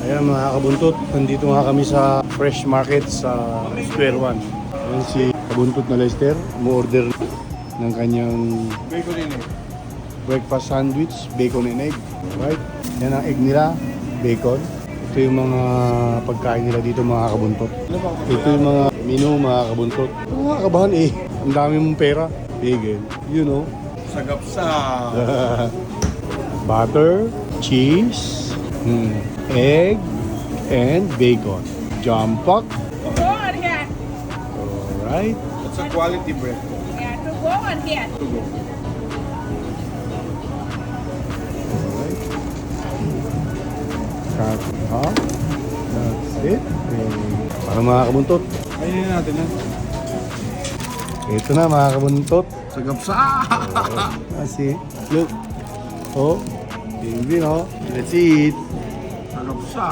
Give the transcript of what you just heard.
Ayan mga kabuntot, nandito nga kami sa Fresh Market sa Square One. Ayan si kabuntot na Lester, mo-order ng kanyang Bacon and egg. breakfast sandwich, bacon and egg. Alright, yan ang egg nila, bacon. Ito yung mga pagkain nila dito mga kabuntot. Ito yung mga menu mga kabuntot. Mga kabahan eh, ang dami mong pera. Bagel, you know. Sagapsa. Butter, cheese, egg, and bacon. Jumpak. Go on here. Alright. That's a quality bread. Yeah, to go on here. To go. Alright. Cut off. That's it. Para mga kabuntot. Ayun natin yan. Ito na mga kabuntot. Sagapsa. Kasi, look. Oh, tingin oh. Let's eat. Sagapsa.